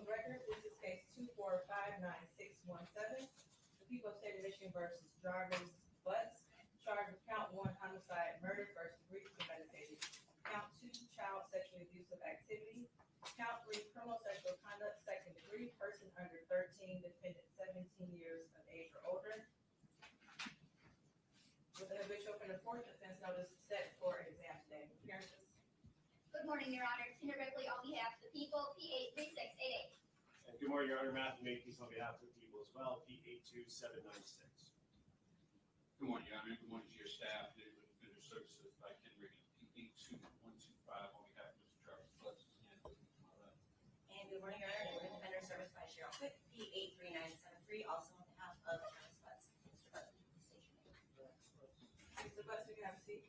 the record, this is case 2459617. The people of state of Michigan versus Jarvis Butts, charged with count 1 homicide, murder, first degree premeditated. Count 2 child sexually abusive activity. Count 3 criminal sexual conduct, second degree, person under 13, defendant 17 years of age or older. With the habitual offender fourth defense notice set for exam today. Appearances. Good morning, Your Honor. Tina Ripley on behalf of the people, P83688. And good morning, Your Honor. Matthew Makepeace on behalf of the people as well, P82796. Good morning, Your Honor. Good morning to your staff. Neighborhood Defender Services by Kenrigan, P82125 on behalf of Mr. Jarvis Butts. And good morning, Your Honor. Neighborhood Defender Service by Cheryl Quick, P83973, also on behalf of Jarvis Butts. Mr. Butts, station name. Mr. Butts, you can have a seat.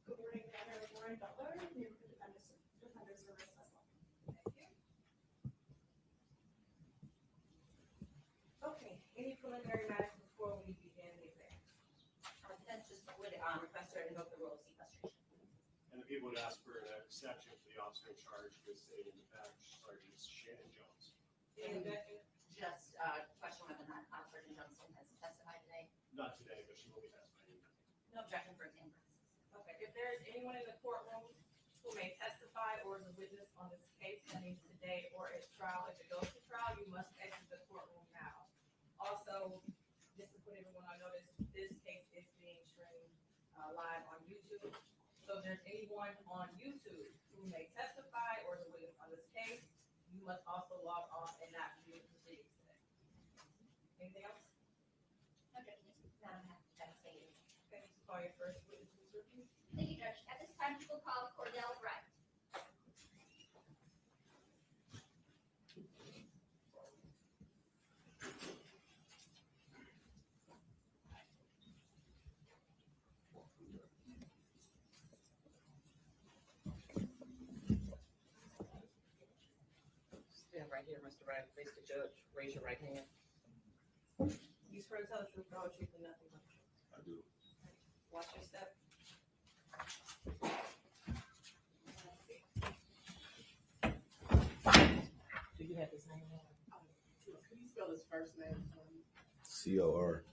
Good morning, Your Honor. Lauren Butler, Neighborhood Defender Service as well. Thank you. Okay, any preliminary matters before we begin the exam? Defense just would request her to invoke the rule of sequestration. And the people would ask for an exception for the officer in charge who is sitting in the back, Sergeant Shannon Jones. Any objection? Just question whether or not Sergeant Johnson has testified today. Not today, but she will be testifying. No objection for exam purposes. Okay, if there is anyone in the courtroom who may testify or is a witness on this case, that means today or at trial, if it goes to trial, you must exit the courtroom now. Also, just to put everyone on notice, this case is being streamed live on YouTube. So if there's anyone on YouTube who may testify or is a witness on this case, you must also log on and not view the proceedings today. Anything else? No objection. Madam Secretary. Okay, so call your first witness, Ms. Ripley. Thank you, Judge. At this time, we will call Cordell Wright. Stand right here, Mr. Wright. Face the judge. Raise your right hand. You swear to tell the truth, the whole truth, and nothing but the truth. I do. Watch your step. Do you have his name on? Could you spell his first name for me? Cordell.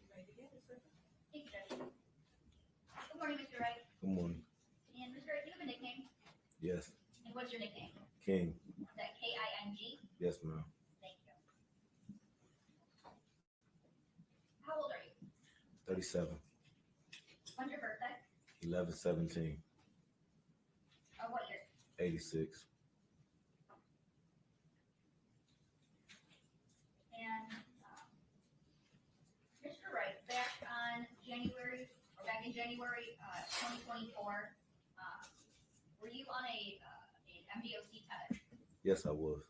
Ready to get it, sir? Thank you, Judge. Good morning, Mr. Wright. Good morning. And Mr. Wright, do you have a nickname? Yes, And what's your nickname? King. Is that K-I-N-G? Yes, ma'am. Thank you. How old are you? 37, When's your birthday? 11/17, What year? 86. And Mr. Wright, back in January 2024, were you on a MDOC tether? Yes, I was.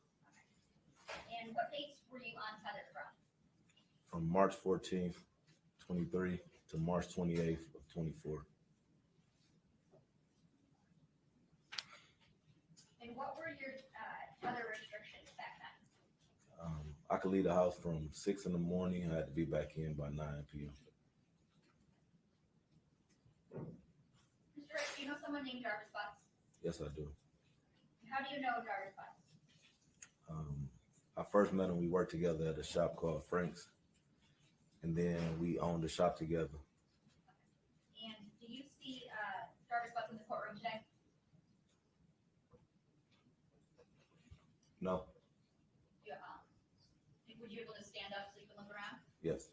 And what dates were you on tether from? From March 14th, 23 to March 28th of 24. And what were your tether restrictions back then? I could leave the house from 6 in the morning. I had to be back in by 9 p.m. Mr. Wright, do you know someone named Jarvis Butts? Yes, I do. How do you know Jarvis Butts? I first met him. We worked together at a shop called Frank's, and then we owned the shop together. And do you see Jarvis Butts in the courtroom today? No. You, would you be able to stand up so you can look around? Yes.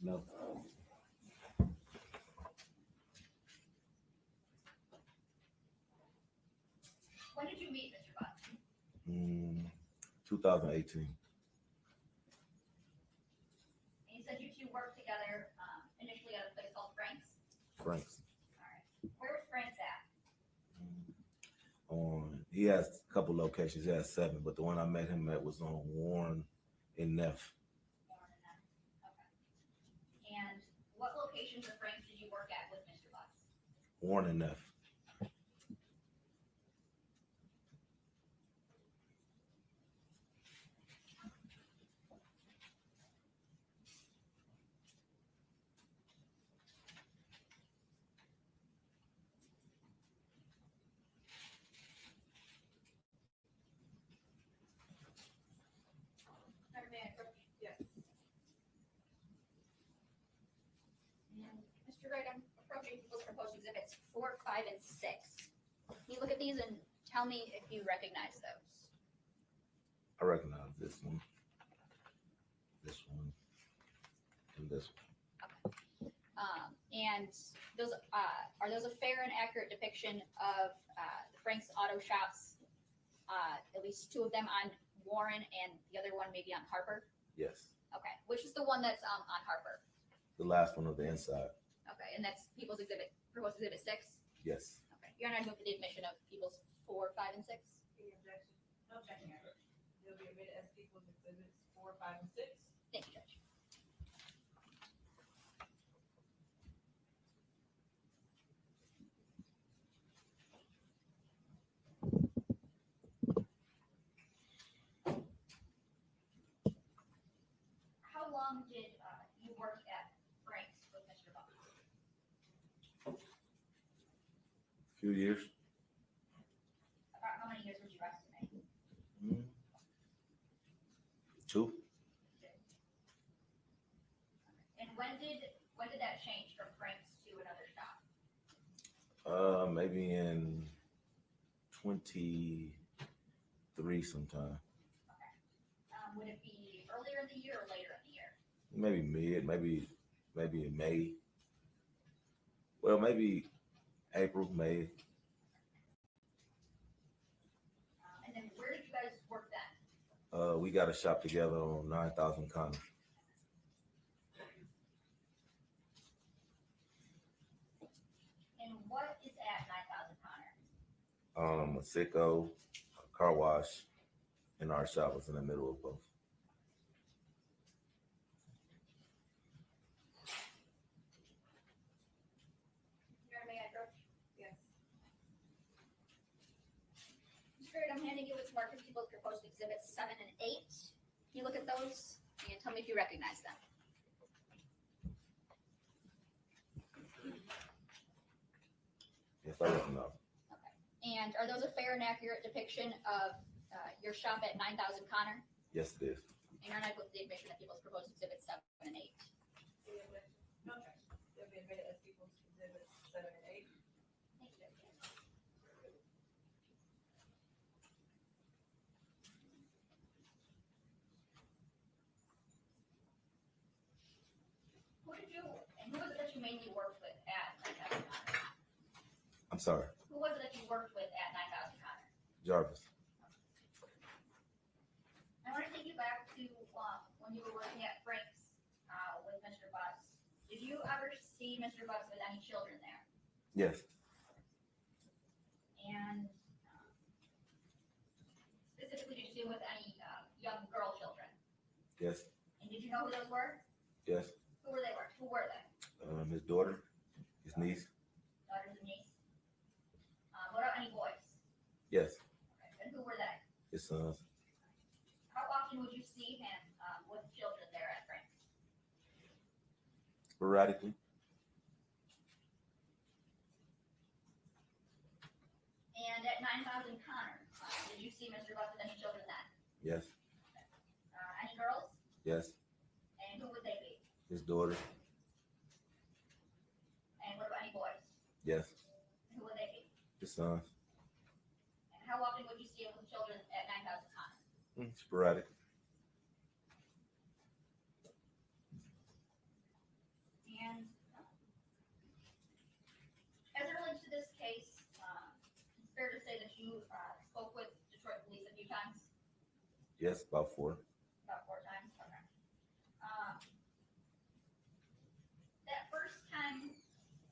No. When did you meet Mr. Butts? 2018. And you said you two worked together initially at a place called Frank's? Frank's. All right. Where was Frank's at? He has a couple locations. He has 7, but the one I met him at was on Warren and Neff. Okay. And what locations of Frank's did you work at with Mr. Butts? Warren and Neff. 4, 5, and 6. Can you look at these and tell me if you recognize those? I recognize this one, and this one. And those are those a fair and accurate depiction of the Frank's Auto Shops? At least 2 of them on Warren and the other one maybe on Harper. Yes, Okay, which is the one that's on Harper? the last one of the inside. Okay, and that's People's Exhibit, proposed Exhibit 6. Yes. Okay, you're not moving the admission of People's 4, 5, and 6. Any objection? No objection. They'll be admitted as people's exhibits 4, 5, and 6. Thank you, Judge. How long did you work at Frank's with Mr. Butts? Few years. About how many years would you estimate? 2. And when did that change from Frank's to another shop? Maybe in 23 sometime. Would it be earlier in the year or later in the year? Maybe maybe in May. Well, maybe April, May. And then where did you guys work then? We got a shop together on 9,000 Connor. And what is at 9,000 Connor? A sicko, a car wash, and our shop was in the middle of both. Your Honor, may I approach? Yes. Mr. Gray, I'm handing you what's marked as People's Proposed Exhibits 7 and 8. Can you look at those and tell me if you recognize them? Yes, I recognize. And are those a fair and accurate depiction of your shop at 9,000 Connor? Yes, it is. And you're not with the admission of People's Proposed Exhibits 7 and 8. Any objection? No objection. They'll be admitted as people's exhibits 7 and 8. Thank you, Judge. Who was it that you mainly worked with at 9,000 Connor? I'm sorry, Who was it that you worked with at 9,000 Connor? Jarvis. I want to take you back to when you were working at Frank's with Mr. Butts. Did you ever see Mr. Butts with any children there? Yes, And specifically, did you see him with any young girl children? yes, And did you know who those were? yes. Who were they? Who were they? His daughter, his niece. Daughters and niece? What about any boys? Yes, Okay. And who were they? his sons. How often would you see him with children there at Frank's? Sporadically. And at 9,000 Connor, did you see Mr. Butts with any children then? Yes, Any girls? yes. And who would they be? His daughter. And what about any boys? Yes, And who would they be? his sons. And how often would you see him with children at 9,000 Connor? Sporadic. And as it relates to this case, it's fair to say that you spoke with Detroit police a few times, Yes, about 4. about 4 times. Okay. That first time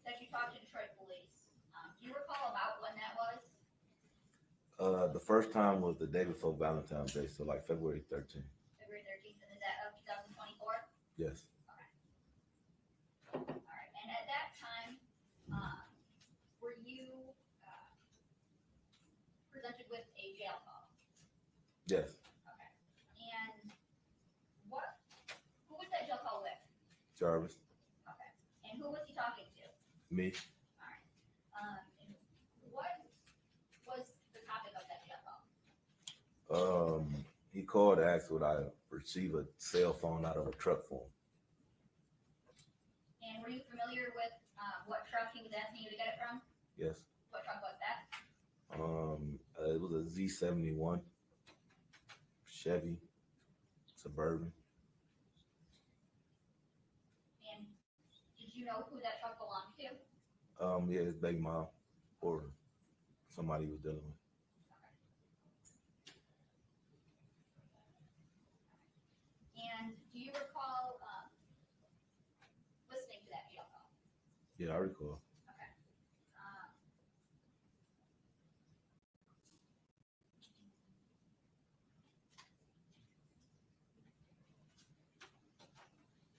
that you talked to Detroit police, do you recall about when that was? The first time was the day before Valentine's Day, so like February 13th. February 13th, and is that of 2024? Yes, All right. And at that time, were you presented with a jail call? yes. Okay. And who was that jail call with? Jarvis, Okay. And who was he talking to? me. All right. And what was the topic of that jail call? He called to ask would I receive a cell phone out of a truck for him. And were you familiar with what truck he was asking you to get it from? Yes. What truck was that? It was a Z71 Chevy Suburban. And did you know who that truck belonged to? Yeah, his baby mom or somebody he was dealing with. And do you recall listening to that jail call? Yeah, I recall. Okay.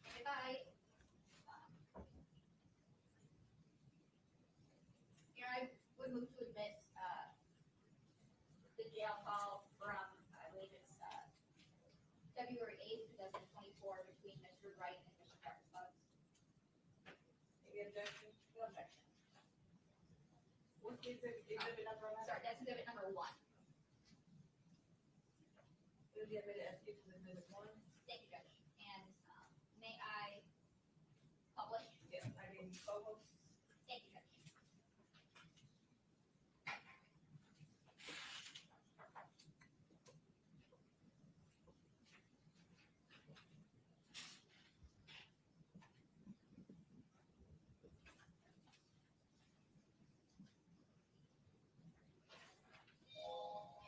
If I would move to admit the jail call from, I believe it's February 8th, 2024, between Mr. Wright and Mr. Jarvis Butts. Any objection? No objection. What's the exhibit number on that? Sorry, that's exhibit number 1. Is the exhibit as if it's exhibit 1? Thank you, Judge. And may I publish? Yes, I mean, photos. Thank you, Judge.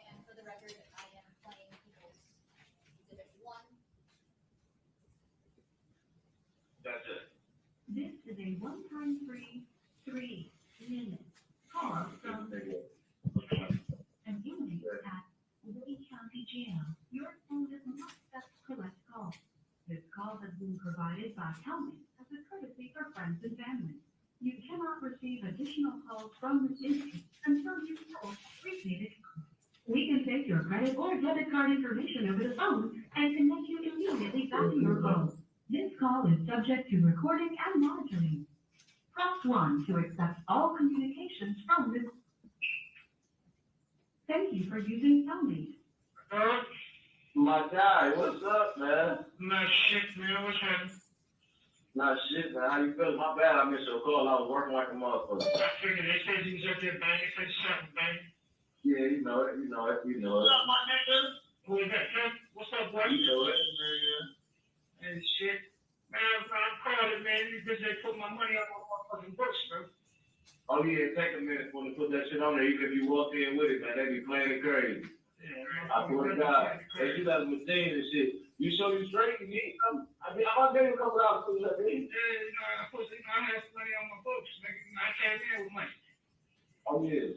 And for the record, I am playing people's exhibit 1. That's it. This is a one-time free 3-minute call from an inmate at Lee County Jail. Your phone is not the correct call. This call has been provided by County as a courtesy for friends and family. You cannot receive additional calls from this inmate until you call prepaid. We can take your credit or debit card information over the phone and connect you immediately back to your phone. This call is subject to recording and monitoring. Press 1 to accept all communications from this. Thank you for using County. My guy, what's up, man? Not shit, man. What's happening? Not shit, man. How you feeling? My bad, I missed your call. I was working like a motherfucker. I figured they said you was up there banging. They said something banging. Yeah, you know it. What's up, my nigga? Who is that, Tim? What's up, boy? You know it. And shit. Man, I'm calling, man. These bitches, they put my money on my motherfucking books, bro. Oh, yeah, take a minute for them to put that shit on there. Even if you walk in with it, man, they be playing it crazy. Yeah, man. I swear to God. They do that machine and shit. You show you straight, you need something. I mean, I'm going to come out to that, Yeah, baby. I have money on my books, nigga. I came in with money. Oh, yeah.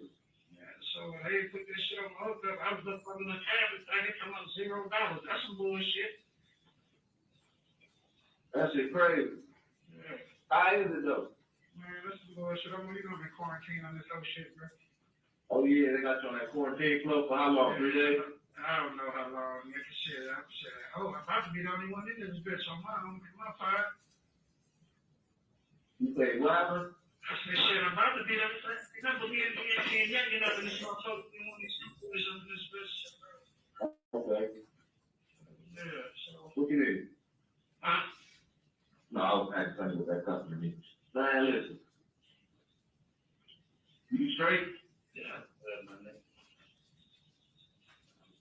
Yeah, so they put this shit on my hookup. I was looking for the tablet. I get come up $0. That's some bullshit. That shit crazy. Yeah. How is it, though? Man, that's some bullshit. I'm really gonna be quarantined on this whole shit, bro. Oh, yeah, they got you on that quarantine flow for how long? 3 days? I don't know how long, nigga. Shit, I'm about to be the only one in this bitch on my part. You say, what happened? I said, shit, I'm about to be the remember me and young enough in this motherfucker, you want these boys on this bitch. Okay. Yeah, so. What you need? Huh? No, I was asking funny what that customer needs. Man, listen. You straight? Yeah, my nigga.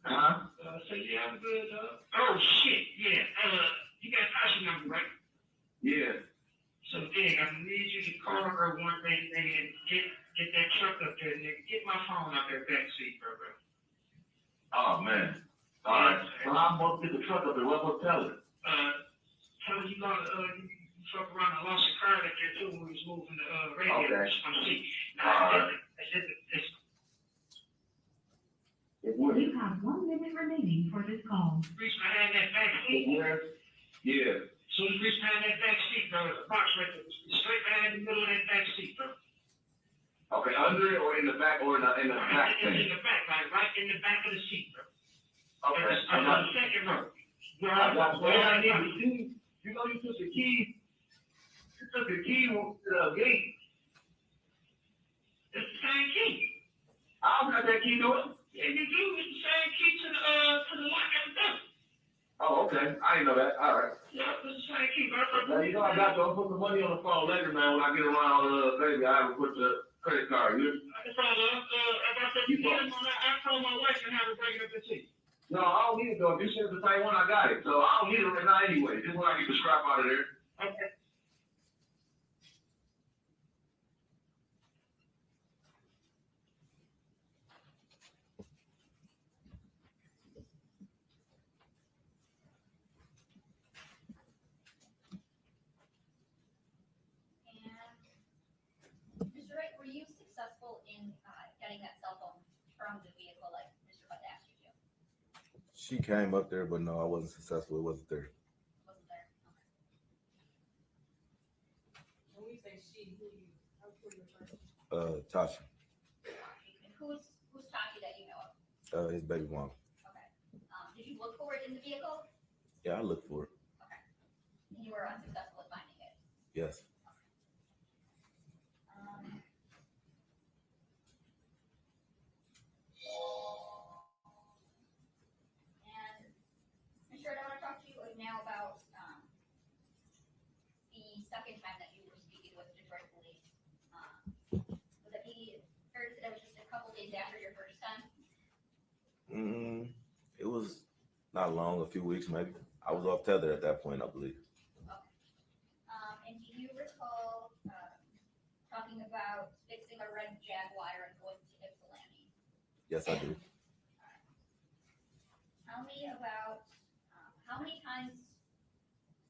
Huh? So yeah, I'm good, oh shit, yeah. You got Tasha number, right? Yeah. So Dig, I need you to call her one thing, nigga, and get that truck up there, nigga. Get my phone out there back seat, bro. Oh man. All right. Well, I'm supposed to get the truck up there. What I'm supposed to tell her? Tell her you fuck around and lost a car up there too when we was moving the radio Okay. on the seat. All right. You have 1 minute remaining for this call. Reach behind that back seat. Where? Yeah. So you reach behind that back seat, bro. The box right there. Straight behind the middle of that back seat, bro. Okay, under it or in the back or in the back It's thing? in the back, like right in the back of the seat, bro. Okay. On the second row. I got the key. You know you took the key. You took the key to the gate. It's the same key. I don't got that key to it. Yeah, you do. It's the same key to the lock at the door. Oh, okay. I didn't know that. All right. Yeah, it's the same key, bro. Now, you know I got to put the money on the phone later, man. When I get around, baby, I will put the credit card. You, I said, you get him on that, I told my wife and have her bring it up to see. no, I don't need it though. If you send the same one, I got it. So I don't need it right now anyway. Just when I get the scrap out of there. Okay. And Mr. Wright, were you successful in getting that cell phone from the vehicle like Mr. Butts asked you to? She came up there, but no, I wasn't successful. It wasn't there. Wasn't there? Okay. When we say she, who you refer to? Tasha, And who's Tashi that you know of? his baby mom. Okay. Did you look for it in the vehicle? Yeah, I looked for it. Okay. And you were unsuccessful at finding it? Yes. And Mr. Wright, I want to talk to you now about the second time that you were speaking with Detroit police. Would that be fair to say that was just a couple days after your first time? It was not long, a few weeks maybe. I was off tether at that point, I believe. And do you recall talking about fixing a red Jaguar and going to Ypsilanti? Yes, I do. Tell me about how many times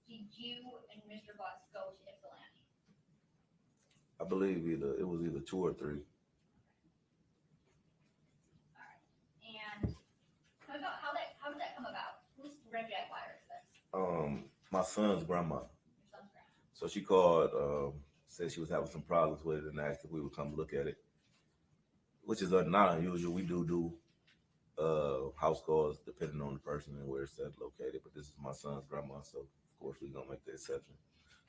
did you and Mr. Butts go to Ypsilanti? I believe it was either 2 or 3. And how did that come about? Whose red Jaguar is this? My son's grandma. Your son's grandma. So she called, said she was having some problems with it and asked if we would come look at it, which is not unusual. We do house calls depending on the person and where it's located, but this is my son's grandma, so of course we're gonna make the exception.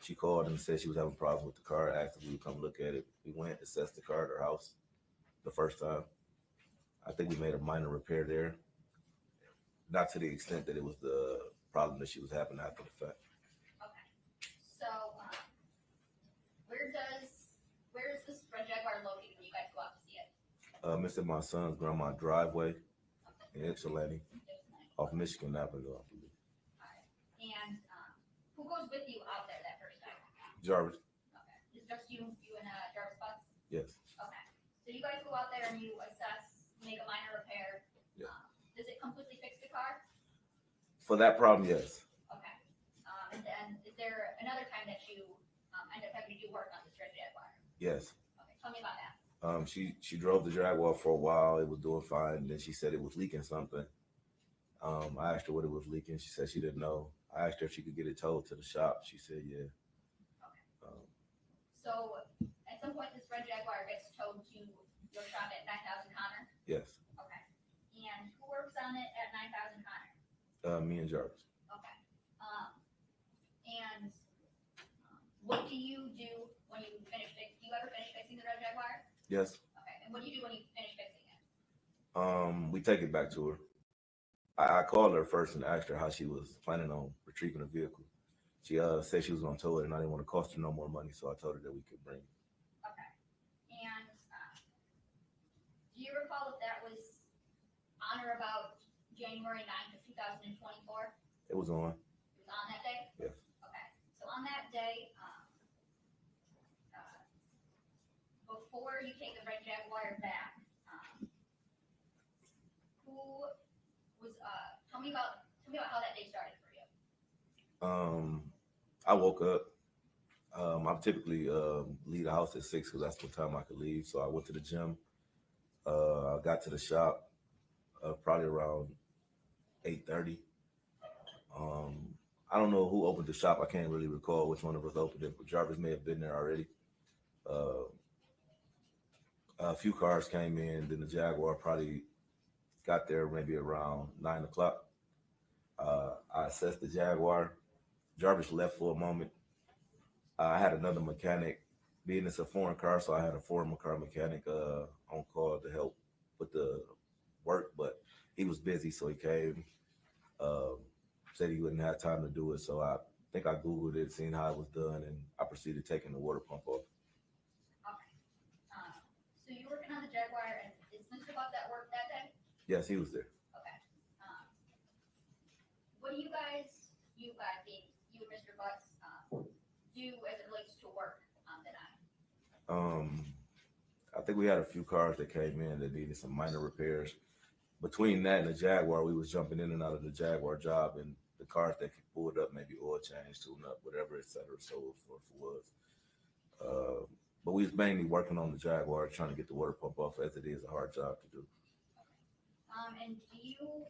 She called and said she was having problems with the car, asked if we would come look at it. We went, assessed the car at her house the first time. I think we made a minor repair there, not to the extent that it was the problem that she was having after the fact. Okay. So, where is this red Jaguar located when you guys go out to see it? It's in my son's grandma's driveway in Ypsilanti, off Michigan Avenue, I believe. Alright. And who goes with you out there that first time? Jarvis, Okay. It's just you and Jarvis Butts? yes. Okay. So you guys go out there and you assess, make a minor repair. Yeah. Does it completely fix the car? For that problem, yes. Okay. And then is there another time that you end up having to do work on this red Jaguar? Yes. Okay. Tell me about that. She drove the Jaguar for a while. It was doing fine. And then she said it was leaking something. I asked her what it was leaking. She said she didn't know. I asked her if she could get it towed to the shop. She said, yeah. Okay. So at some point, this red Jaguar gets towed to your shop at 9,000 Connor? Yes. Okay. And who works on it at 9,000 Connor? Me and Jarvis. Okay. And what do you do when you finish fixing? Do you ever finish fixing the red Jaguar? Yes. Okay. And what do you do when you finish fixing it? We take it back to her. I called her first and asked her how she was planning on retrieving the vehicle. She said she was going to tow it, and I didn't want to cost her no more money, so I told her that we could bring it. Okay. And do you recall if that was on or about January 9th of 2024? It was on. It was on that day? Yes. Okay. So on that day, before you take the red Jaguar back, who was, tell me about how that day started for you. I woke up. I typically leave the house at 6 because that's what time I could leave. So I went to the gym. I got to the shop probably around 8:30. I don't know who opened the shop. I can't really recall which one of us opened it, but Jarvis may have been there already. A few cars came in, then the Jaguar probably got there maybe around 9 o'clock. I assessed the Jaguar. Jarvis left for a moment. I had another mechanic, being it's a foreign car, so I had a foreign car mechanic on call to help with the work, but he was busy, so he came, said he wouldn't have time to do it, so I think I Googled it, seen how it was done, and I proceeded taking the water pump off. Okay. Yes, he was there. Okay. What do you guys, being you and Mr. Butts, do as it relates to work on the night? I think we had a few cars that came in that needed some minor repairs. Between that and the Jaguar, we was jumping in and out of the Jaguar job, and the cars that pulled up, maybe oil change, tune up, whatever, et cetera, so forth was. But we was mainly working on the Jaguar, trying to get the water pump off, as it is a hard job to do. And do you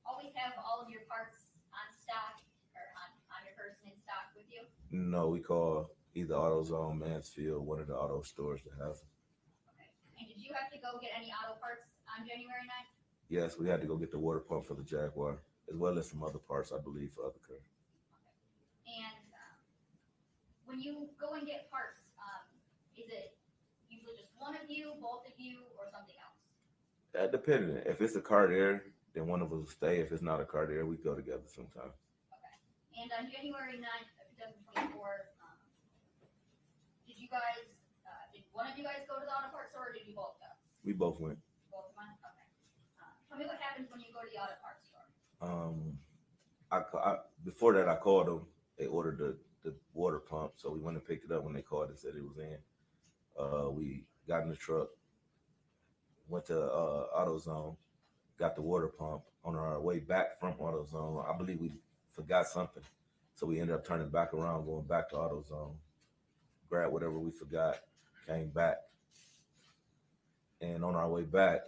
always have all of your parts on stock or on your person in stock with you? No, we call either AutoZone, Mansfield, one of the auto stores that have them. Okay. And did you have to go get any auto parts on January 9th? Yes, we had to go get the water pump for the Jaguar, as well as some other parts, I believe, for other cars. Okay. And when you go and get parts, is it usually just one of you, both of you, or something else? Depending. If it's a car there, then one of us will stay. If it's not a car there, we go together sometimes. Okay. And on January 9th of 2024, did you guys, did one of you guys go to the auto parts store, or did you both go? We both went. Both went? Okay. Tell me what happens when you go to the auto parts store. Before that, I called them. They ordered the water pump, so we went and picked it up when they called and said it was in. We got in the truck, went to AutoZone, got the water pump. On our way back from AutoZone, I believe we forgot something, so we ended up turning back around, going back to AutoZone, grabbed whatever we forgot, came back, and on our way back,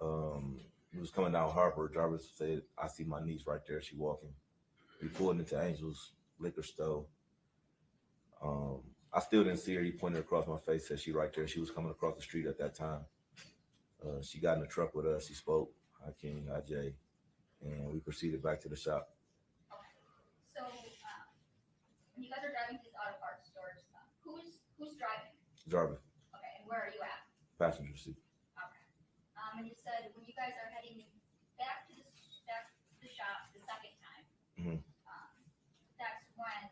we was coming down Harper. Jarvis said, "I see my niece right there. She walking." We pulled into Angel's liquor store. I still didn't see her. He pointed across my face, said she right there. She was coming across the street at that time. She got in the truck with us. She spoke, "Hi King, hi Jay," and we proceeded back to the shop. Okay. So when you guys are driving to these auto parts stores, who's driving? Jarvis, Okay. And where are you at? passenger seat. Okay. And you said when you guys are heading back to the shop the second time, Mhm. that's when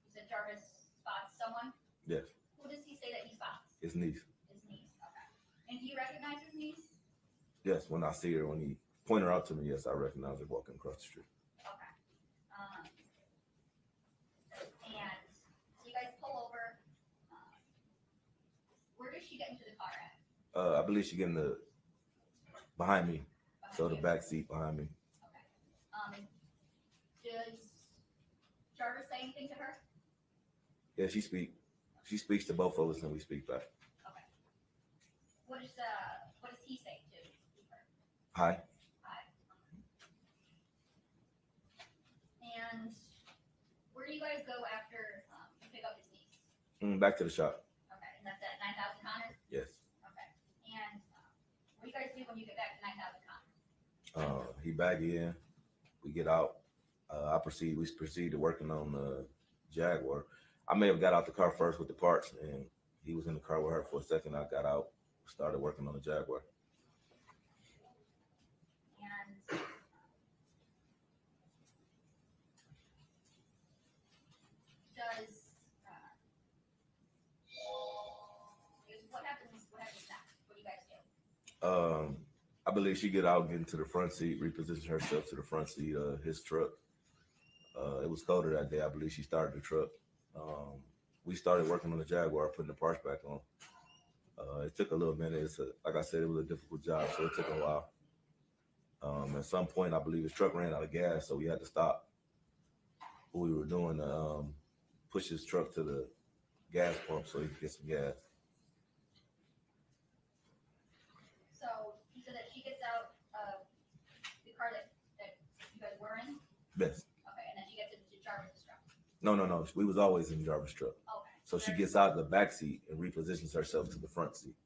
you said Jarvis spots someone. Yes, Who does he say that he spots? his niece. His niece. Okay. And do you recognize his niece? Yes, when I see her, when he pointed her out to me, yes, I recognize her walking across the street. Okay. And so you guys pull over. Where does she get into the car at? I believe she getting behind me, so the you? back seat behind me. Okay. Does Jarvis say anything to her? Yeah, she speaks to both of us, and we speak back. Okay. What does he say to her? Hi. Hi. And where do you guys go after you pick up his niece? Back to the shop. Okay, and that's at 9,000 Connor? Yes. Okay. And what do you guys do when you get back to 9,000 Connor? He back in. We get out. We proceed to working on the Jaguar. I may have got out the car first with the parts, and he was in the car with her for a second. I got out, started working on the Jaguar. And what happens next? What do you guys do? I believe she get out, get into the front seat, reposition herself to the front seat of his truck. It was colder that day. I believe she started the truck. We started working on the Jaguar, putting the parts back on. It took a little minute. Like I said, it was a difficult job, so it took a while. At some point, I believe his truck ran out of gas, so we had to stop what we were doing to push his truck to the gas pump so he could get some gas. So you said that she gets out of the car that you guys were in? Yes. Okay, and then she gets into Jarvis's truck? No. We was always in Jarvis' truck. Okay. So she gets out of the back seat and repositions herself to the front seat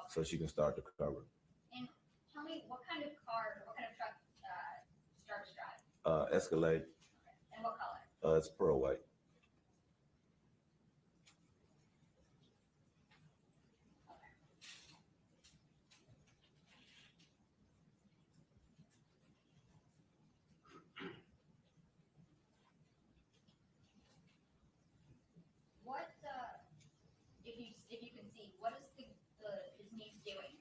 so she can start the cover. And tell me, what kind of car, or what kind of truck does Jarvis drive? Escalade. Okay. And what color? It's pearl white. Okay. What, if you can see, what is his niece doing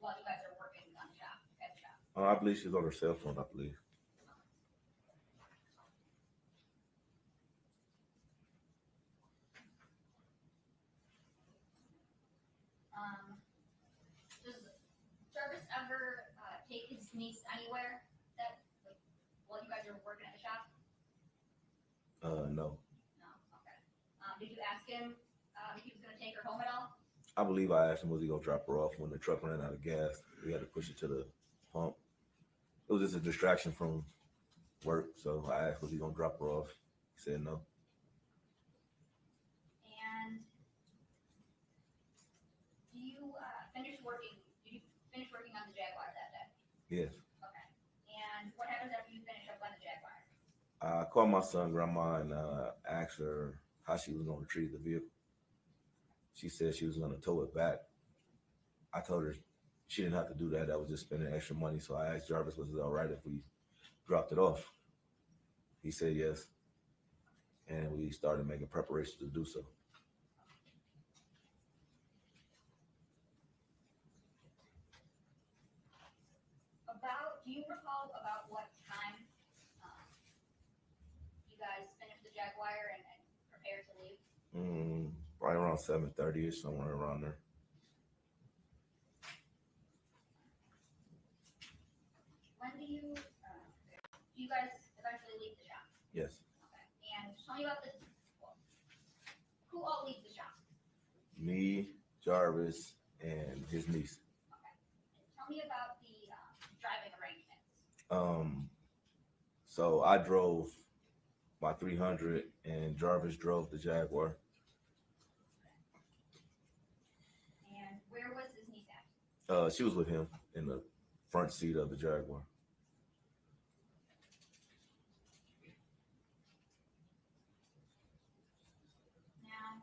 while you guys are working on shop at I believe she's on her cell phone, I believe. Does Jarvis ever take his niece anywhere that, like, while you guys are working at the shop? No. No, okay. Did you ask him if he was gonna take her home at all? I believe I asked him was he gonna drop her off when the truck ran out of gas. We had to push it to the pump. It was just a distraction from work, so I asked was he gonna drop her off. He said no. And do you finish working? Did you finish working on the Jaguar that day? Yes. Okay. And what happens after you finish up on the Jaguar? I called my son grandma and asked her how she was gonna retrieve the vehicle. She said she was gonna tow it back. I told her she didn't have to do that. That was just spending extra money. So I asked Jarvis, was it all right if we dropped it off? He said yes. And we started making preparations to do so. Do you recall about what time you guys finished the Jaguar and prepared to leave? Probably around 7:30ish, somewhere around there. When do you guys eventually leave the shop? Yes. Okay. And tell me about who all leaves the shop? Me, Jarvis, and his niece. Okay. And tell me about the driving arrangements. So I drove my 300 and Jarvis drove the Jaguar. And where was his niece at? She was with him in the front seat of the Jaguar. Now,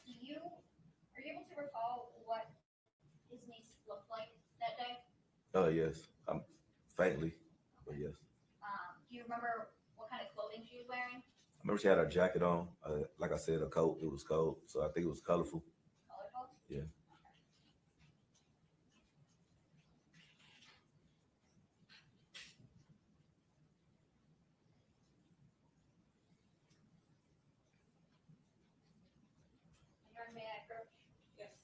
are you able to recall what his niece looked like that day? Yes. Faintly, but yes. Do you remember what kind of clothing she was wearing? I remember she had her jacket on. Like I said, a coat. It was cold, so I think it was colorful. Colorful? Yeah. May I approach? Yes.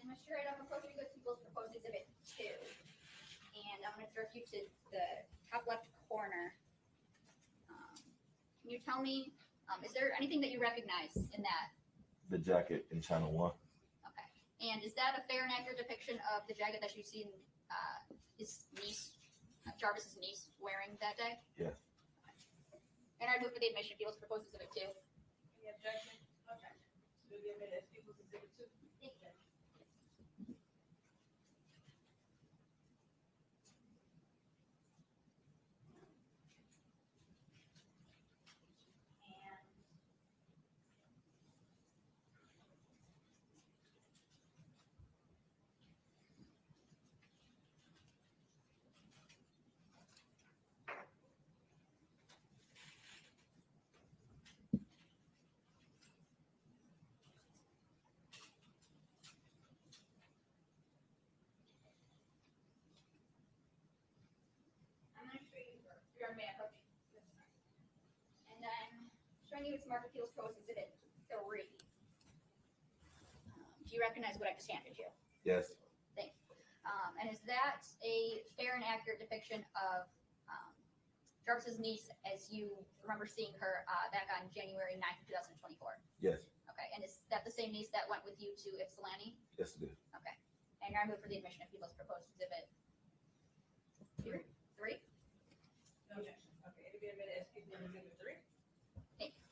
And Mr. Wright, I'm approaching with People's Proposed Exhibit 2. And I'm going to direct you to the top left corner. Can you tell me, is there anything that you recognize in that? The jacket in Channel 1. Okay. And is that a fair and accurate depiction of the jacket that you've seen his niece, Jarvis's niece, wearing that day? Yes. Okay. And I move for the admission of People's Proposed Exhibit 2. Any objection? Okay. So we'll be admitted as People's Exhibit 2. Thank you. May I approach? And then showing you its marked Appeals Proposed Exhibit 3. Do you recognize what I just handed you? Yes. Thanks. And is that a fair and accurate depiction of Jarvis's niece as you remember seeing her back on January 9th, 2024? Yes. Okay. And is that the same niece that went with you to Ypsilanti? Yes, it is. Okay. And I move for the admission of People's Proposed Exhibit 3. No objection. Okay, it'll be admitted as People's Exhibit 3. Thank you.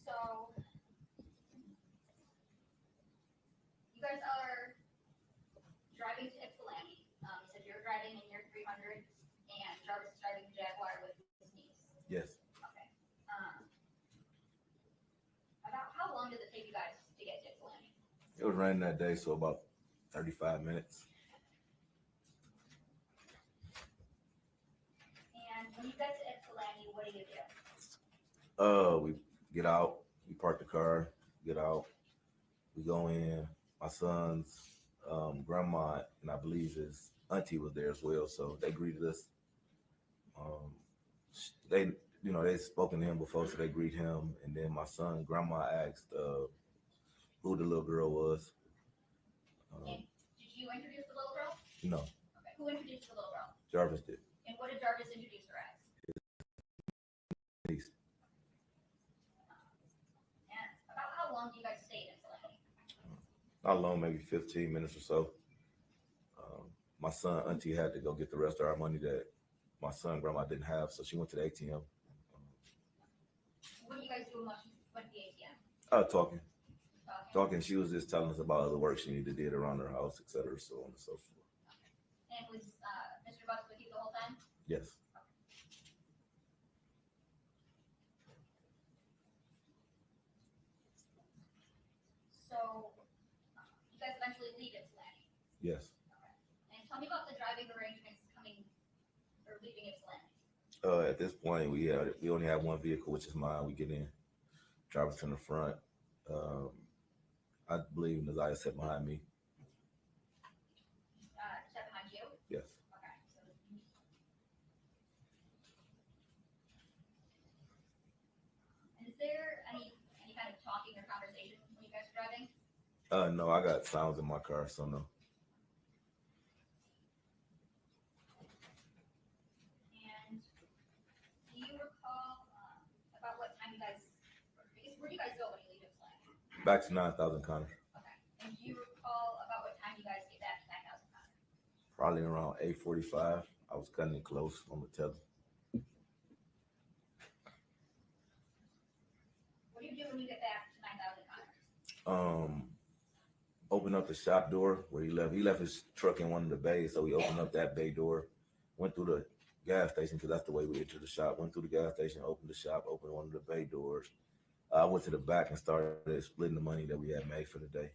So, you guys are driving to Ypsilanti. You said you're driving in your 300, and Jarvis is driving the Jaguar with his niece. Yes. Okay. About how long did it take you guys to get to Ypsilanti? It was raining that day, so about 35 minutes. what do you do? We get out, we park the car, get out, we go in. My son's grandma and I believe his auntie was there as well, so they greeted us. They, they'd spoken to him before, so they greet him. And then my son, grandma asked who the little girl was. And did you introduce the little girl? No, Okay. Who introduced the little girl? Jarvis did. And what did Jarvis introduce her as? Niece. And about how long do you guys stay in Saline? Not long, maybe 15 minutes or so. My son, auntie had to go get the rest of our money that my son, grandma didn't have, so she went to the ATM. What do you guys do when you went to the ATM? Talking. She was just telling us about other work she needed to do around her house, etc., so on and so forth. And was Mr. Butts with you the whole time? Yes. So you guys eventually leave Ypsilanti. Yes. And tell me about the driving arrangements coming or leaving Ypsilanti. At this point, we only have one vehicle, which is mine. We get in, drive us in the front. I believe Naziah sat behind me. Sat behind you? Yes. Okay. And is there any kind of talking or conversation when you guys are driving? No, I got sounds in my car, so no. And do you recall about what time you guys, where do you guys go when you leave Ypsilanti? Back to 9,000 Connors. Okay. And do you recall about what time you guys get back to 9,000 Connors? Probably around 8:45. I was cutting it close on the tether. What do you do when you get back to 9,000 Connors? Open up the shop door where he left. He left his truck in one of the bays, so we opened up that bay door, went through the gas station because that's the way we entered the shop. Went through the gas station, opened the shop, opened one of the bay doors. I went to the back and started splitting the money that we had made for the day,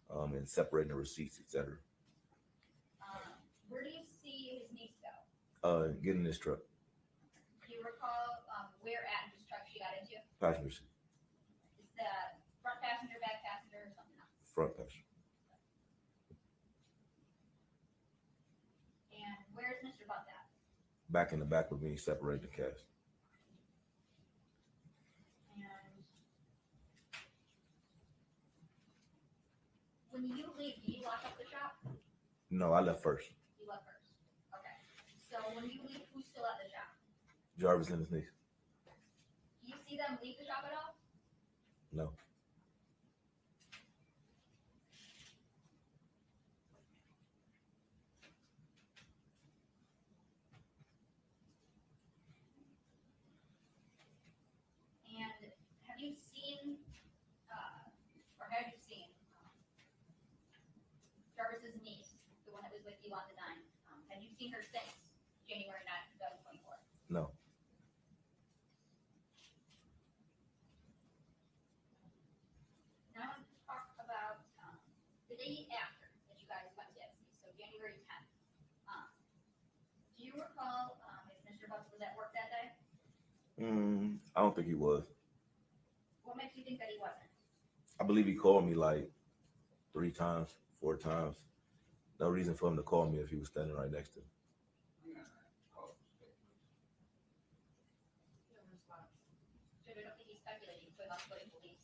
and separating the receipts, etc. Where do you see his niece go? Get in this truck, Do you recall where at his truck she got into? passenger seat, Is the front passenger, back passenger, or something else? front passenger. And where's Mr. Butts at? Back in the back with me, separating the cash. And when you leave, do you lock up the shop? No, I left first. You left first. Okay. So when you leave, who's still at the shop? Jarvis and his niece. Do you see them leave the shop at all? No. And have you seen Jarvis's niece, the one that was with you on the 9th? Have you seen her since January 9th, 2024? No. Now let's talk about the day after that you guys went to Etsy, so January 10th. Do you recall if Mr. Butts was at work that day? I don't think he was. What makes you think that he wasn't? I believe he called me like 3 times, 4 times. No reason for him to call me if he was standing right next to me. No response. So I don't think he's speculating about putting police.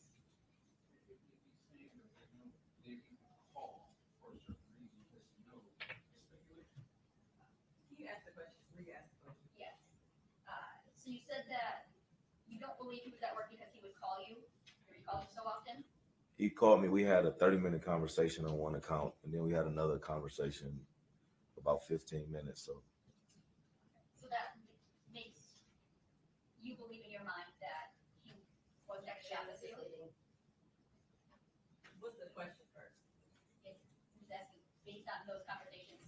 Can you ask the question? Re-ask the question. Yes. So you said that you don't believe he was at work because he would call you, or he called you so often? He called me. We had a 30-minute conversation on one account, and then we had another conversation about 15 minutes. So that makes you believe in your mind that he was actually at the facility. What's the question first? He's asking, based on those conversations,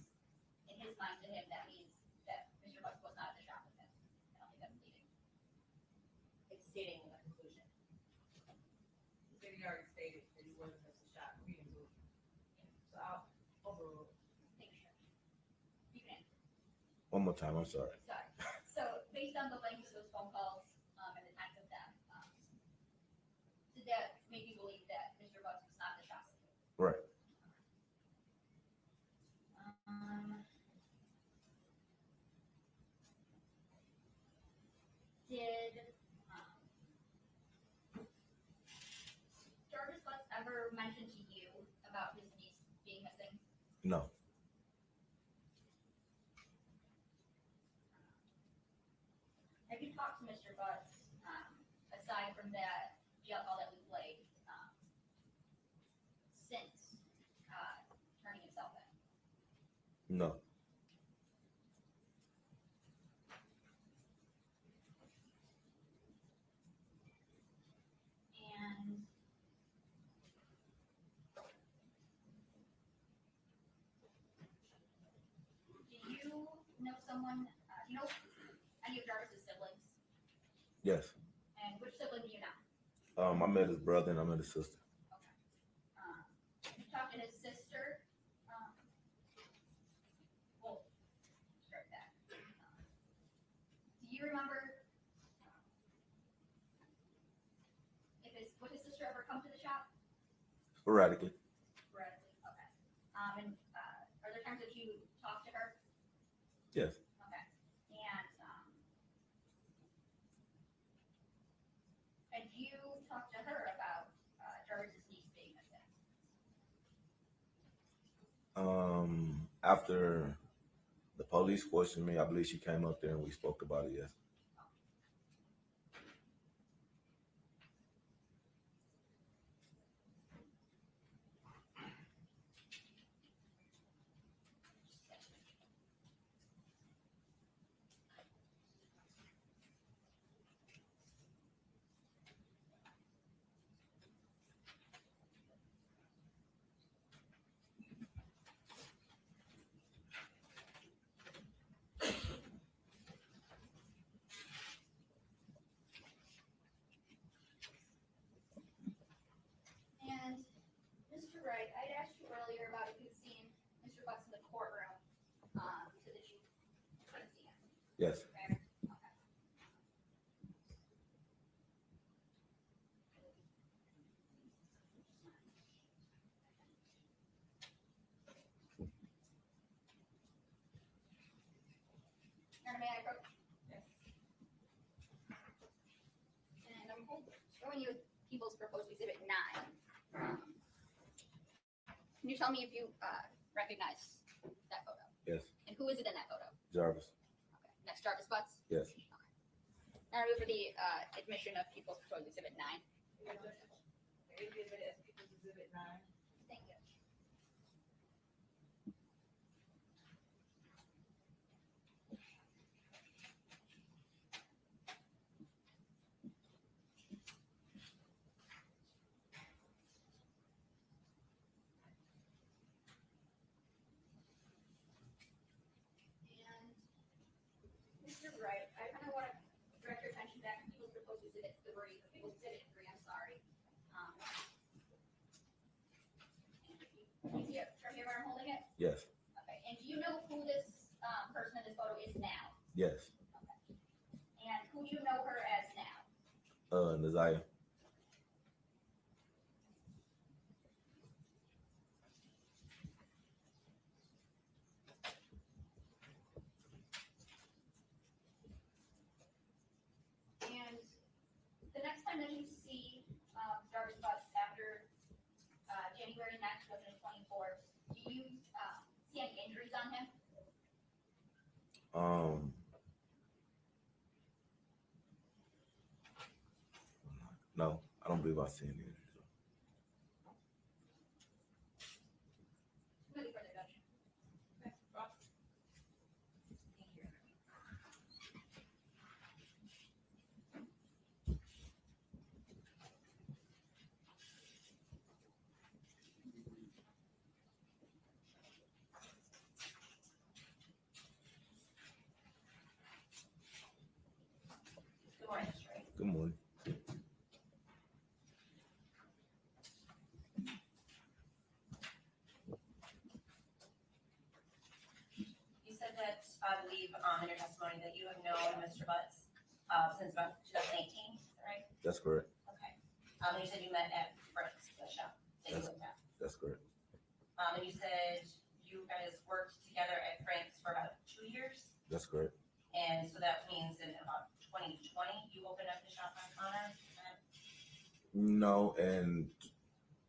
in his mind to him, that means that Mr. Butts was not at the shop with him. I don't think that's leading. It's stating a conclusion. He said he already stated that he wasn't at the shop. We didn't do it. So I'll overrule. Thank you. You can answer. one more time. I'm sorry. Sorry. So based on the links to those phone calls, and the times of them, did that make you believe that Mr. Butts was not the shopkeeper? Right. Did Jarvis Butts ever mention to you about his niece being missing? No. Have you talked to Mr. Butts, aside from that jail call that we played, since turning himself in? No. And do you know someone, do you know any of Jarvis's siblings? Yes. And which sibling do you know? I met his brother and I met his sister. You talked to his sister, well, start that. Do you remember would his sister ever come to the shop? Sporadically. Sporadically, okay. And are there times that you talk to her? Yes. Okay. And you talked to her about Jarvis's niece being missing? After the police questioned me, I believe she came up there and we spoke about it, yes. And Mr. Wright, I'd asked you earlier about if you'd seen Mr. Butts in the courtroom, so that you couldn't see him. Yes. Okay. Okay. Madam, may I approach? Yes. And I'm showing you People's Proposed Exhibit 9. Can you tell me if you recognize that photo? Yes. And who is it in that photo? Jarvis. Okay. Next, Jarvis Butts. Yes. Okay. Now move for the admission of People's Proposed Exhibit 9. Exhibit as People's Exhibit 9. Thank you. And Mr. Wright, I kind of want to direct your attention back to People's Proposed Exhibit 3, People's Exhibit 3, I'm sorry. Can you see it from here where I'm holding it? Yes. Okay, and do you know who this person in this photo is now? Yes. Okay. And who do you know her as now? Nazaya. And the next time that you see Jarvis Butts after January 9th, 2024, do you see any injuries on him? No, I don't believe I've seen it. Maybe further, Judge. Okay, Ross? Thank you. Good morning, Mr. Wright. Good morning. You said that, I believe, in your testimony that you have known Mr. Butts since about 2018, is that right? That's correct. Okay. And you said you met at Frank's, the shop that you worked at. That's correct. And you said you guys worked together at Frank's for about 2 years? That's correct. And so that means in about 2020, you opened up the shop on Connor? Is that- No, in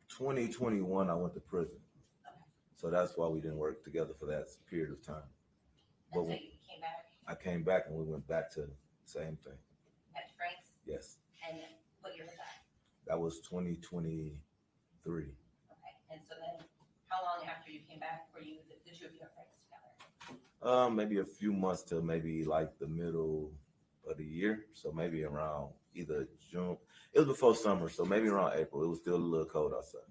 2021, I went to prison. Okay. So that's why we didn't work together for that period of time. And But so you came back I came back and we went back to the same thing. at Frank's, Yes, and what year was that? that was 2023. Okay, and so then, how long after you came back were you, the two of you at Frank's together? Maybe a few months to maybe like the middle of the year. So maybe around either June. It was before summer, so maybe around April. It was still a little cold outside.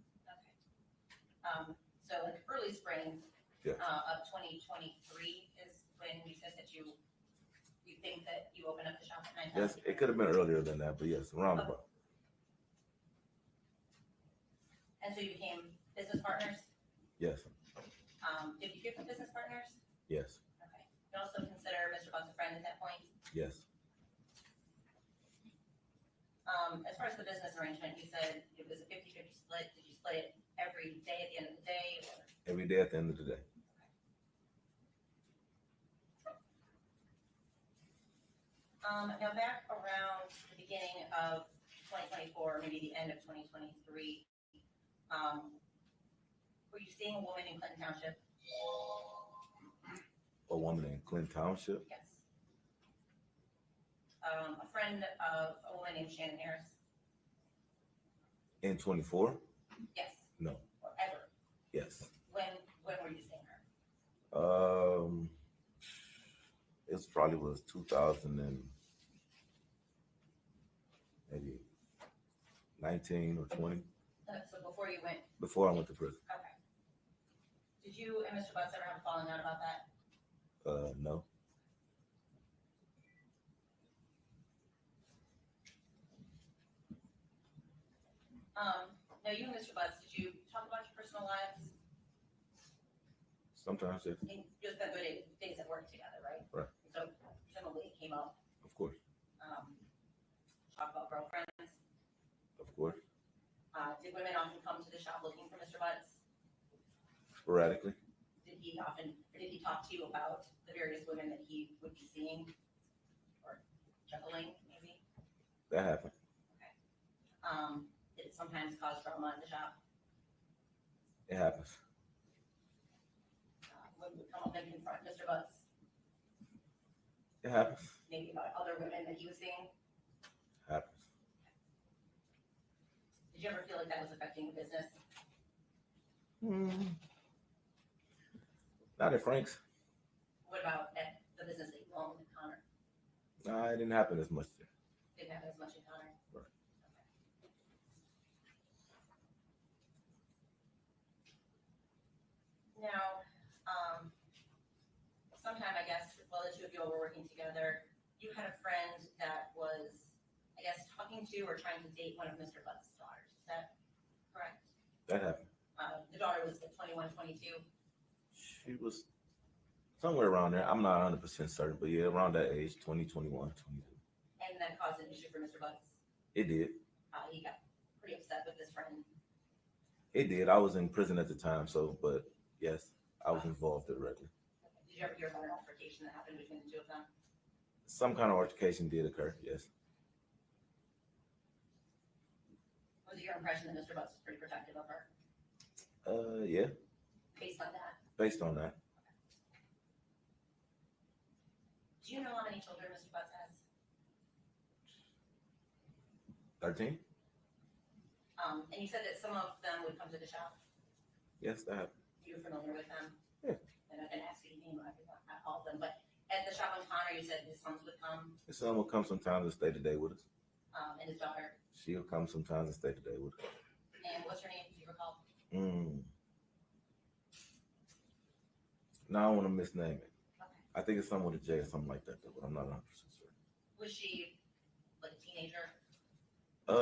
Okay. So like early spring Yeah. of 2023 is when you said that you think that you opened up the shop at 9:00? Yes, it could have been earlier than that, but yes, around about. And so you became business partners? Yes, Did you become business partners? yes, Okay. You also consider Mr. Butts a friend at that point? yes. As far as the business arrangement, you said it was a 50-50 split. Did you split it every day at the end of the day? Or? Every day at the end of the day. Now back around the beginning of 2024, maybe the end of 2023, were you seeing a woman in Clinton Township? A woman in Clinton Township. Yes. A friend of a woman named Shannon Harris? In 24? Yes. No. Or ever? Yes. When were you seeing her? It probably was 2000 and maybe 19 or 20 So before you went, before I went to prison. okay. Did you and Mr. Butts ever have a falling out about that? No. Now you and Mr. Butts, did you talk about your personal lives? Sometimes, yes, And you spent good days at work together, right? Right. So presumably it came up, of course, talk about girlfriends. of course. Did women often come to the shop looking for Mr. Butts? Sporadically, Did he talk to you about the various women that he would be seeing? Or juggling, maybe? that happened. Did it sometimes cause drama in the shop? It happens. Women would come up and confront Mr. Butts, It happens. maybe about other women that he was seeing? Happens. Did you ever feel like that was affecting the business? Not at Frank's. What about at the business that you owned, Connor? No, it didn't happen as much there. Didn't have as much in Connor? Right. Okay. Now, sometime, I guess, while the two of you all were working together, you had a friend that was, I guess, talking to or trying to date one of Mr. Butts' daughters. Is that correct? That happened. The daughter was like 21, 22. She was somewhere around there. I'm not 100% certain, but yeah, around that age, 20, 21, 22. And that caused an issue for Mr. Butts. It did. He got pretty upset with his friend. It did. I was in prison at the time, so, but yes, I was involved directly. Did you ever hear about an altercation that happened between the two of them? Some kind of altercation did occur, yes. Was it your impression that Mr. Butts was pretty protective of her Yeah, based on that? based on that. Do you know how many children Mr. Butts has? 13? And you said that some of them would come to the shop. Yes, that happened. You're familiar with them? Yeah. And I can ask you to name everyone, not all of them, but at the shop on Connor, you said his sons would come, His son will come sometimes and stay today with us. and his daughter. She'll come sometimes and stay today with us. And what's her name? Do you recall? Now I don't want to misname it. Okay. I think it's something with a J or something like that, though, but I'm not 100% sure. Was she like a teenager?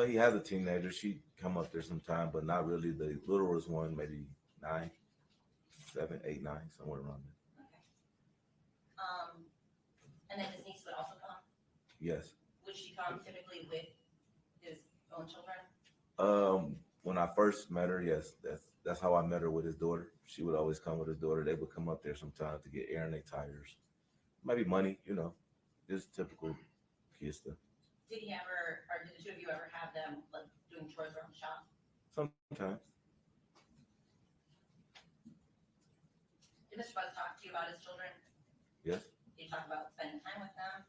He has a teenager. She come up there sometime, but not really. The littlest one, maybe 9, 7, 8, 9, somewhere around there. Okay. And then his niece would also come? Yes, she come typically with his own children? When I first met her, yes, that's how I met her with his daughter. She would always come with his daughter. They would come up there sometimes to get air in their tires, maybe money, just typical kid stuff. Did he ever, or did the two of you ever have them like doing chores around the shop? Sometimes, Did Mr. Butts talk to you about his children? yes, Did you talk about spending time with them?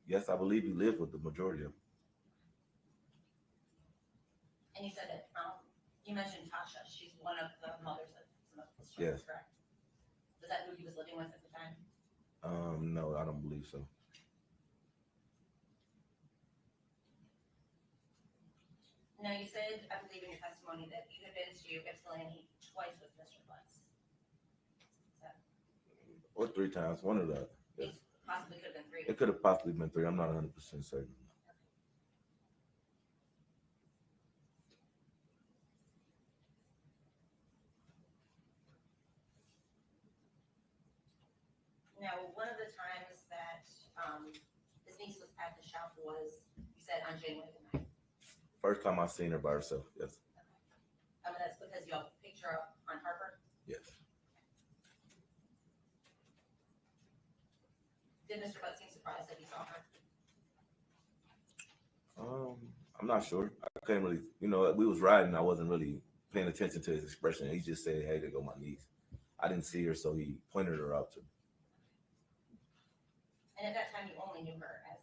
yes, I believe he lived with the majority of them. And you said that, you mentioned Tasha, she's one of the mothers of some of his children, Yes. correct? Was that who he was living with at the time? No, I don't believe so. Now, you said, I believe in your testimony, that you had been to Ypsilanti twice with Mr. Butts. Or 3 times, one of the. It Yes. possibly could have been 3. It could have possibly been 3. I'm not 100% certain. Now, one of the times that his niece was at the shop was, you said, on January the 9th. First time I seen her by herself. Yes. That's because you all picked her up on Harper. Yes. Did Mr. Butts seem surprised that he saw her? I'm not sure. I couldn't really, we was riding. I wasn't really paying attention to his expression. He just said, "Hey, there go my niece." I didn't see her, so he pointed her out to me. And at that time, you only knew her as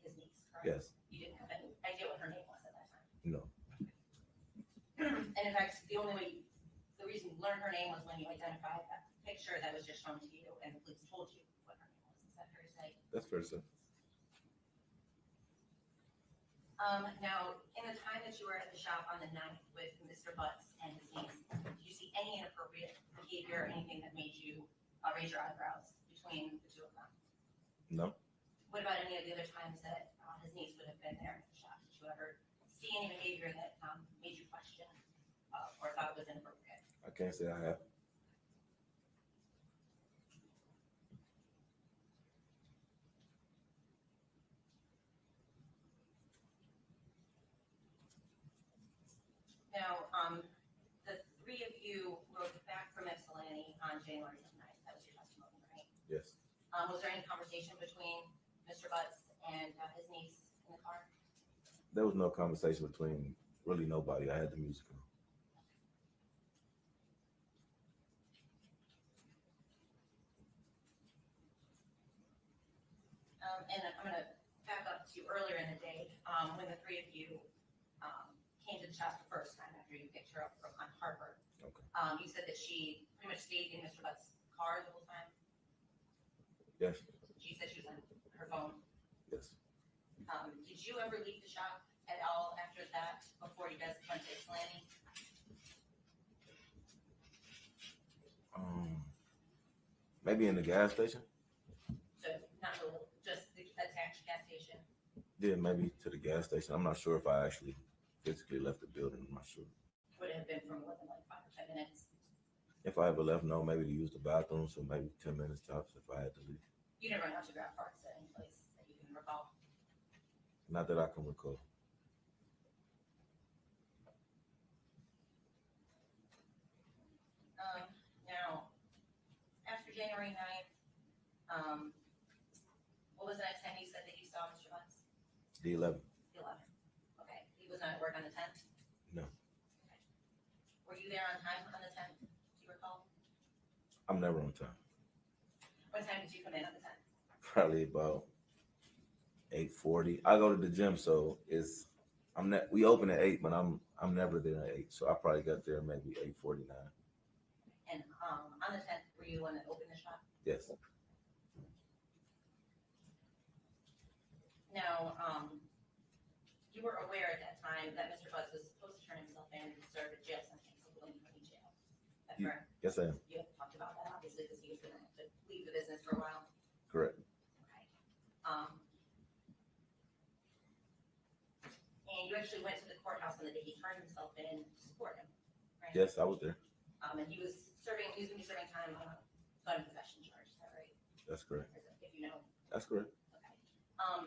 his niece, correct? Yes. You didn't have any idea what her name was at that time. No. And in fact, the reason you learned her name was when you identified that picture that was just shown to you, and the police told you what her name was. Is that fair to say? That's fair, sir. Now, in the time that you were at the shop on the 9th with Mr. Butts and his niece, did you see any inappropriate behavior or anything that made you raise your eyebrows between the two of them? No. What about any of the other times that his niece would have been there at the shop? Did you ever see any behavior that made you question or thought was inappropriate? I can't say I have. Now, the 3 of you rode back from Ypsilanti on January 9th. That was your testimony, right? Yes. Was there any conversation between Mr. Butts and his niece in the car? There was no conversation between really nobody. I had the music on. And I'm going to back up to earlier in the day when the 3 of you came to the shop the first time after you picked her up on Harper. Okay. You said that she pretty much stayed in Mr. Butts' car the whole time. Yes. She said she was on her phone. Yes. Did you ever leave the shop at all after that before you guys went to Ypsilanti? Maybe in the gas station. So not just the attached gas station. Yeah, maybe to the gas station. I'm not sure if I actually physically left the building. I'm not sure. Would it have been for more than like 5 or 10 minutes? If I ever left, no, maybe to use the bathroom, so maybe 10 minutes tops if I had to leave. You never went out to grab parts at any place that you can recall? Not that I can recall. Now, after January 9th, what was the next time you said that you saw Mr. Butts? The 11th. The 11th. Okay. He was not at work on the 10th? No. Okay. Were you there on time on the 10th? Do you recall? I'm never on time. What time did you come in on the 10th? Probably about 8:40. I go to the gym, so we open at 8, but I'm never there at 8. So I probably got there maybe 8:49. And on the 10th, were you the one that opened the shop? Yes. Now, you were aware at that time that Mr. Butts was supposed to turn himself in and serve a jail sentence in William County Jail. That's correct? Yes, I am. You have talked about that, obviously, because he was going to have to leave the business for a while. Correct. Okay. And you actually went to the courthouse on the day he turned himself in to support him, right? Yes, I was there. And he was going to be serving time on a gun possession charge, is that right? That's correct. If you know. That's correct. Okay.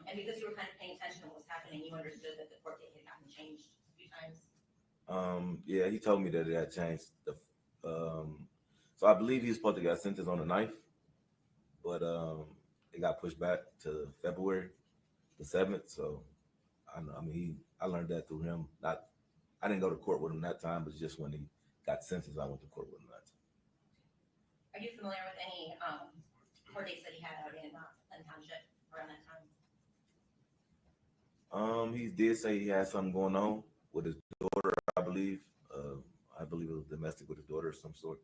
And because you were kind of paying attention to what was happening, you understood that the court date had gotten changed a few times. Yeah, he told me that it had changed. So I believe he was supposed to get sentenced on the 9th, but it got pushed back to February the 7th. So I know. I mean, I learned that through him. I didn't go to court with him that time, but just when he got sentenced, I went to court with him that time. Are you familiar with any court dates that he had out in Clinton Township around that time? He did say he had something going on with his daughter, I believe. I believe it was domestic with his daughter of some sort.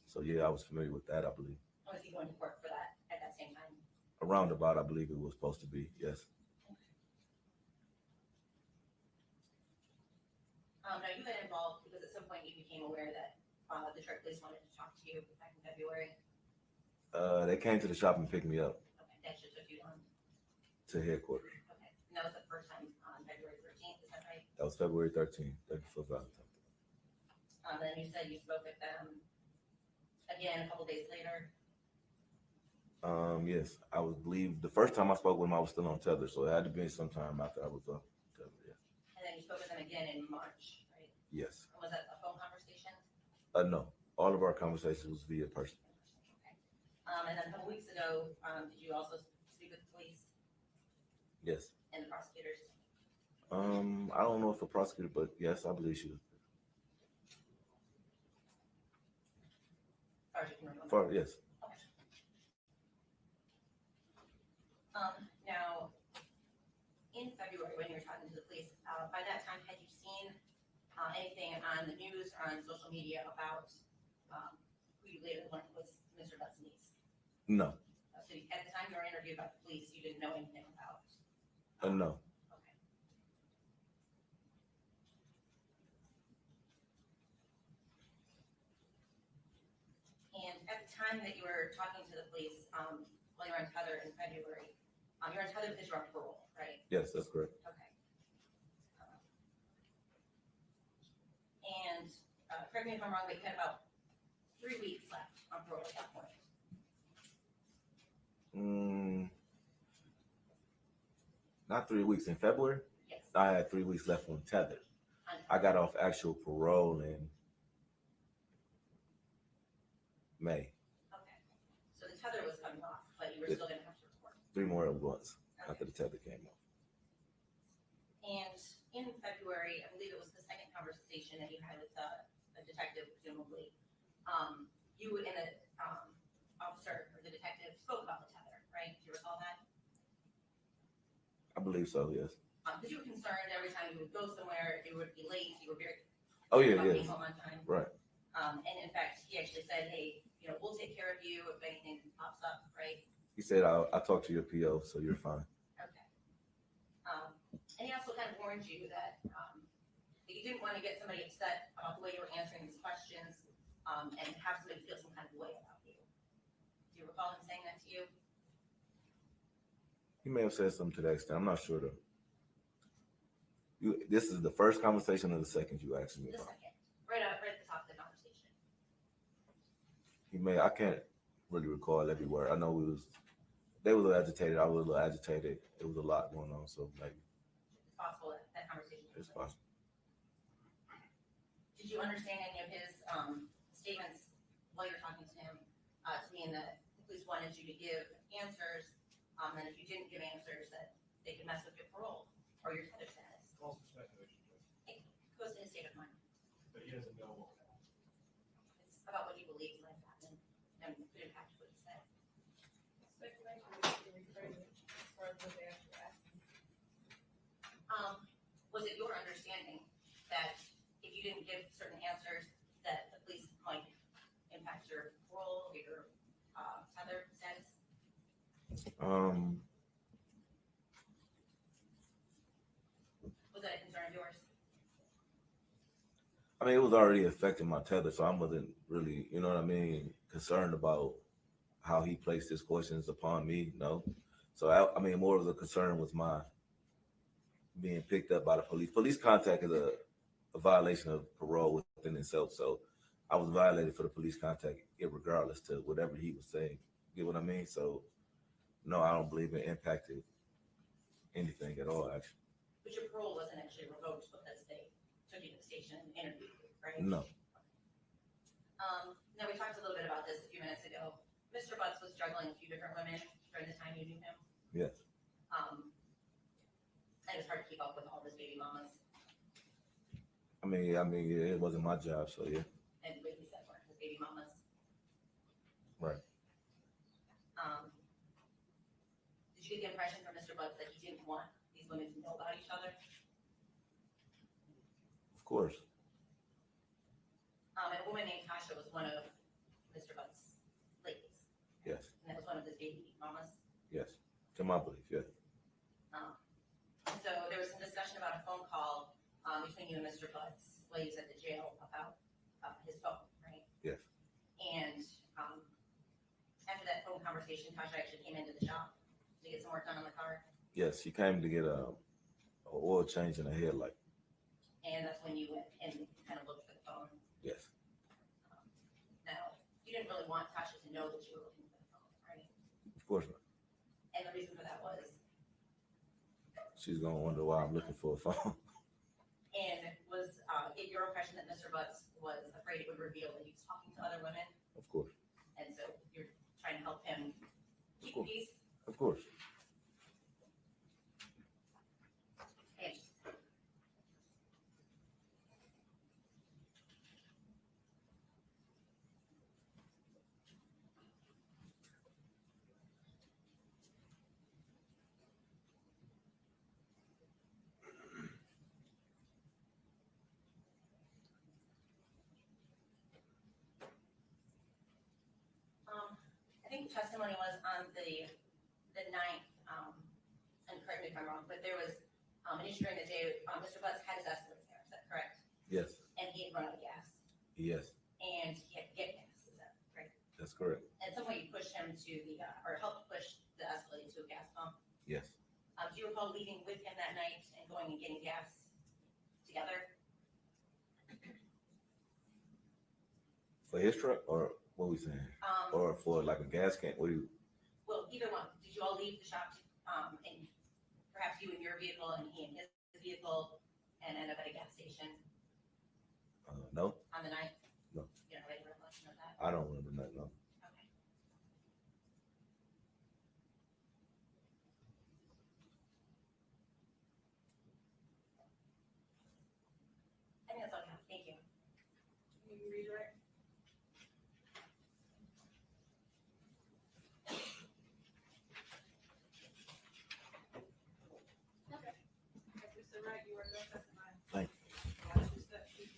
So yeah, I was familiar with that, I believe. Was he going to court for that at that same time? Around about, I believe it was supposed to be, yes. Now you got involved because at some point you became aware that the Detroit police wanted to talk to you back in February. They came to the shop and picked me up Okay, that should took you on. to headquarters. Okay, and that was the first time on February 13th, is that right? That was February 13th, day before Valentine's. Then you said you spoke with them again a couple days later. Yes, I would believe the first time I spoke with him, I was still on tether, so it had to be sometime after I was up tether. Yeah. And then you spoke with them again in March, right? Yes. And was that a phone conversation? No, all of our conversations was via person. Okay. And then a couple weeks ago, did you also speak with the police Yes. and the prosecutors? I don't know if a prosecutor, but yes, I believe she was. As far as you can remember? Yes. Now, in February, when you were talking to the police, by that time, had you seen anything on the news or on social media about who you later learned was Mr. Butts' niece? No. So at the time you were interviewed by the police, you didn't know anything about? No. Okay. And at the time that you were talking to the police, while you were on tether in February, you're on tether because you're on parole, right? Yes, that's correct. Okay. And correct me if I'm wrong, but you had about 3 weeks left on parole at that point. Not 3 weeks in February. Yes. I had 3 weeks left on tether. I got off actual parole in May. Okay. So the tether was coming off, but you were still going to have to report. 3 more months after the tether came off. And in February, I believe it was the second conversation that you had with the detective, presumably, you and the officer or the detective spoke about the tether, right? Do you recall that? I believe so, yes. Because you were concerned every time you would go somewhere, you would be late, you were very Oh, yeah, about yes. being home on time. Right. And in fact, he actually said, hey, we'll take care of you if anything pops up, right? He said, I'll talk to your PO, so you're fine. Okay. And he also kind of warned you that you didn't want to get somebody upset about the way you were answering these questions and have somebody feel some kind of way about you. Do you recall him saying that to you? He may have said something to that extent. I'm not sure though. This is the first conversation or the second you asked me The about. second, right at the top of the conversation. I can't really recall every word. I know they were a little agitated. I was a little agitated. It was a lot going on, so maybe. It's possible that conversation. It's possible. Did you understand any of his statements while you're talking to him to mean that the police wanted you to give answers, and if you didn't give answers, that they could mess with your parole or your tether status? Also speculation, It goes to his state of mind. but he doesn't know what will happen. It's about what he believes might happen and could impact what he said. Speculation is to rephrase it as far as what they actually asked. Was it your understanding that if you didn't give certain answers, that the police might impact your parole or your tether status? Was that a concern of yours? I mean, it was already affecting my tether, so I wasn't really, concerned about how he placed his questions upon me. No. So, I mean, more of the concern was my being picked up by the police. Police contact is a violation of parole within itself. So I was violated for the police contact, regardless to whatever he was saying. You get what I mean? So, no, I don't believe it impacted anything at all, actually. But your parole wasn't actually revoked because they took you to the station and interviewed you, right? No. Now we talked a little bit about this a few minutes ago. Mr. Butts was juggling a few different women during the time you knew him. Yes. And it was hard to keep up with all his baby mamas. I mean, yeah, it wasn't my job, so yeah. And what he said were his baby mamas. Right. Did you get the impression from Mr. Butts that he didn't want these women to know about each other? Of course. And a woman named Tasha was one of Mr. Butts' ladies. Yes. And that was one of his baby mamas. Yes. To my belief, yes. So there was some discussion about a phone call between you and Mr. Butts while he was at the jail about his phone, right? Yes. And after that phone conversation, Tasha actually came into the shop to get some work done on the car. Yes, she came to get a oil change in a headlight. And that's when you went and kind of looked for the phone. Yes. Now, you didn't really want Tasha to know that you were looking for the phone, right? Of course not. And the reason for that was? She's gonna wonder why I'm looking for a phone. And was it your impression that Mr. Butts was afraid it would reveal that he was talking to other women? Of course. And so you're trying to help him keep course. peace? Of course. And I think the testimony was on the 9th, and correct me if I'm wrong, but there was an issue during the day. Mr. Butts had his escalator there, is that correct? Yes. And he had run out of gas, Yes. and he had to get gas, is that right? That's correct. And some way you pushed him to the, or helped push the escalator to a gas pump. Yes. Do you recall leaving with him that night and going and getting gas together? For his truck, or what we saying? Or for like a gas can? What do you? Well, either one. Did you all leave the shop, and perhaps you in your vehicle and he in his vehicle, and end up at a gas station No. on the 9th? No. You don't have any recollection of that? I don't remember that. No. Okay. I think that's all I have. Thank you. Can you redirect? Okay. Mr. Wright, you are done testifying. Thank you. Watch your step, please.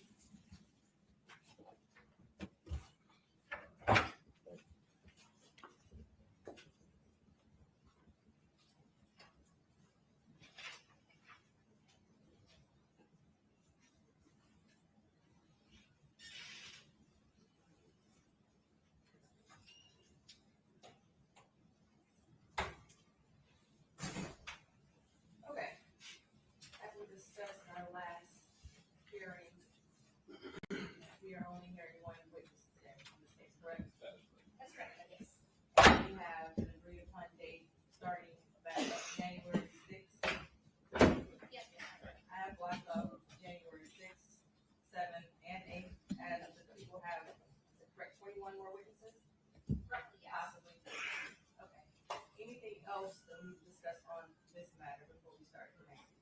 Okay. As we discussed in our last hearing, we are only hearing one witness today in this case, correct? That's correct, yes. We have an agreed upon date starting back up January 6th. Yes, I have blocked up January 6th, 7th, and 8th, as the people have, is it correct, 21 more witnesses? roughly, yes. Possibly. Okay. Anything else that we discussed on this matter before we start the next?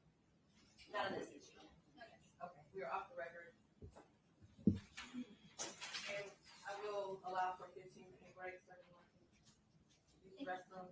Not on this issue. Okay, we are off the record. And I will allow for 15-minute breaks, so everyone can use the restroom,